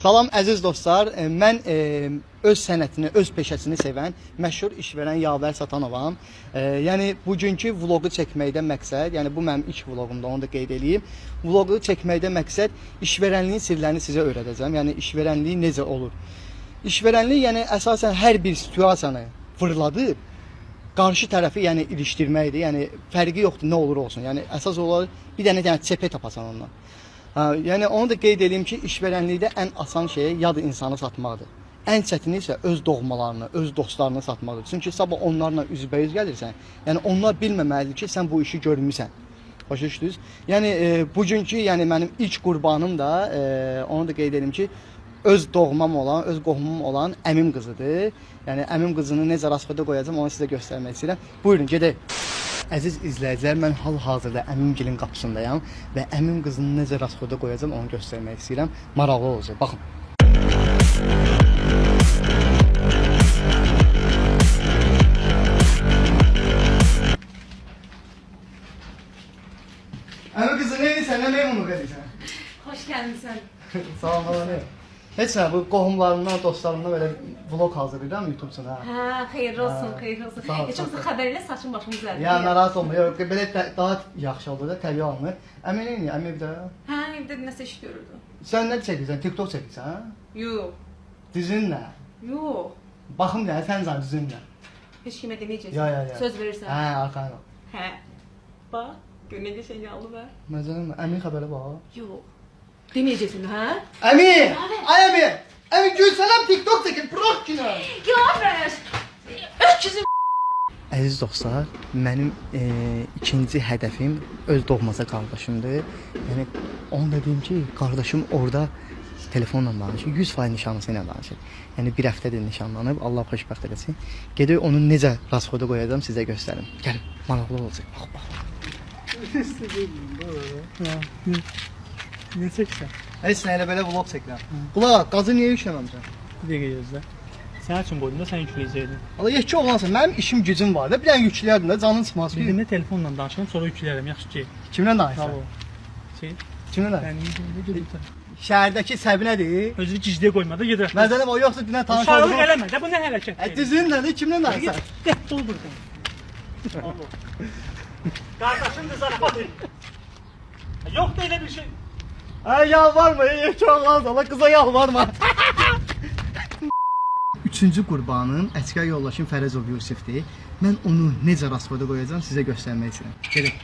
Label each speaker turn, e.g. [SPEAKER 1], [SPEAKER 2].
[SPEAKER 1] Salam əziz dostlar, mən öz sənətini, öz peşəsini sevən, məşhur işverən Yavər Satanovam. Yəni bugünkü vloqu çəkməkdə məqsəd, yəni bu mənim ilk vloqumda, onu da qeyd edeyim. Vloqu çəkməkdə məqsəd işverənliyin sirlərini sizə öyrədəcəm. Yəni işverənlik necə olur? İşverənlik yəni əsasən hər bir situasiyanı fırladıb qarşı tərəfi yəni ilişdirməkdir. Yəni fərqi yoxdur, nə olur olsun. Yəni əsas olaraq bir dənə çepə tapasan ondan. Yəni onu da qeyd edeyim ki, işverənlikdə ən asan şey yad insanı satmaqdır. Ən çətini isə öz doğmalarını, öz dostlarını satmaqdır. Çünki sabah onlarla üzbəüz gəlirsən, yəni onlar bilməməlidir ki, sən bu işi görmüsən. Başa düşdünüz? Yəni bugünkü, yəni mənim ilk qurbanım da, onu da qeyd edeyim ki, öz doğmam olan, öz qohumum olan əmim qızıdır. Yəni əmim qızını necə rasxoda qoyacağam, onu sizə göstərmək istəyirəm. Buyurun, gedək. Əziz izləyicilər, mən hal-hazırda əmimgilin qapısındayam və əmim qızını necə rasxoda qoyacağam, onu göstərmək istəyirəm. Maraqlı olacaq, baxın. Əmim qızı, nə edirsən, nə memnunluq edirsən?
[SPEAKER 2] Hoş gelmişsin.
[SPEAKER 1] Sağ olun, heç nə, bu qohumlarımdan, dostlarımdan belə vlog hazırlayıram YouTube-sun.
[SPEAKER 2] Ha, hayırlı olsun, hayırlı olsun.
[SPEAKER 1] Sağ ol,
[SPEAKER 2] Heç olmasa xəbərlə saçım başım düzəldi.
[SPEAKER 1] Ya, narahat olma, yox, belə daha yaxşı olur da, təbii alınır. Əmin eyni, əmin bir də.
[SPEAKER 2] Ha, evdə nəsə iş görürdü.
[SPEAKER 1] Sən nə çəkirsən, TikTok çəkirsən, ha?
[SPEAKER 2] Yox,
[SPEAKER 1] Dizin nə?
[SPEAKER 2] yox.
[SPEAKER 1] Baxım nə, sən zan dizin nə?
[SPEAKER 2] Heç kimə deməyəcəksən.
[SPEAKER 1] Ya.
[SPEAKER 2] Söz verirsən.
[SPEAKER 1] Hə, arxayın ol.
[SPEAKER 2] Hə. Bax, gör necə şey yallı və.
[SPEAKER 1] Məzələm, əmin xəbəri var.
[SPEAKER 2] Yox. Deməyəcəksən, hə?
[SPEAKER 1] Əmin! Ay əmin! Əmin gülsənəm TikTok çəkin, bırak ki nə?
[SPEAKER 2] Yox, bəş. Öküzüm.
[SPEAKER 1] Əziz dostlar, mənim ikinci hədəfim öz doğmaca qardaşımdır. Yəni, onu da deyim ki, qardaşım orada telefonla danışır, 100% nişanlısı ilə danışır. Yəni, bir həftədir nişanlanıb, Allah xoşbəxt eləsin. Gedək onu necə rasxoda qoyacağım sizə göstərim. Gəlin, maraqlı olacaq, bax.
[SPEAKER 3] Ne çəksən?
[SPEAKER 1] Heç nə, elə belə vlog çəkirəm. Qulaq, qazı niyə yükləməmsən?
[SPEAKER 3] Bir dəqiqə gözlə. Sənin üçün qoydum da sən yükləyəcəydin.
[SPEAKER 1] Allah, yekə oğlansan, mənim işim gücüm var da, bir dənə yükləyərdim da, canın çıxmaz ki.
[SPEAKER 3] Birində telefonla danışalım, sonra yükləyərəm, yaxşı ki.
[SPEAKER 1] Kimlə
[SPEAKER 3] Sağ
[SPEAKER 1] danışsan?
[SPEAKER 3] ol. Şey,
[SPEAKER 1] Kimlə danışsan?
[SPEAKER 3] yəni nə gedirsən?
[SPEAKER 1] Şəhərdəki Səbinədir.
[SPEAKER 3] Özünü gizliyə qoyma da gedir.
[SPEAKER 1] Məzələm o yoxsa dinə tanış
[SPEAKER 3] Uşaqlıq
[SPEAKER 1] oldum.
[SPEAKER 3] eləmə də, bu nə hərəkətdir?
[SPEAKER 1] Dizin nədir, kimlə danışsan?
[SPEAKER 3] Get ol buradan. Qardaşım da zarafat edir. Yox da elə bir şey.
[SPEAKER 1] Ay yalvarma, yekə oğlan sana, qıza yalvarma. Üçüncü qurbanım əsgər yoldaşım Fərəzov Yusifdir. Mən onu necə rasxoda qoyacağam sizə göstərmək istəyirəm. Gedin.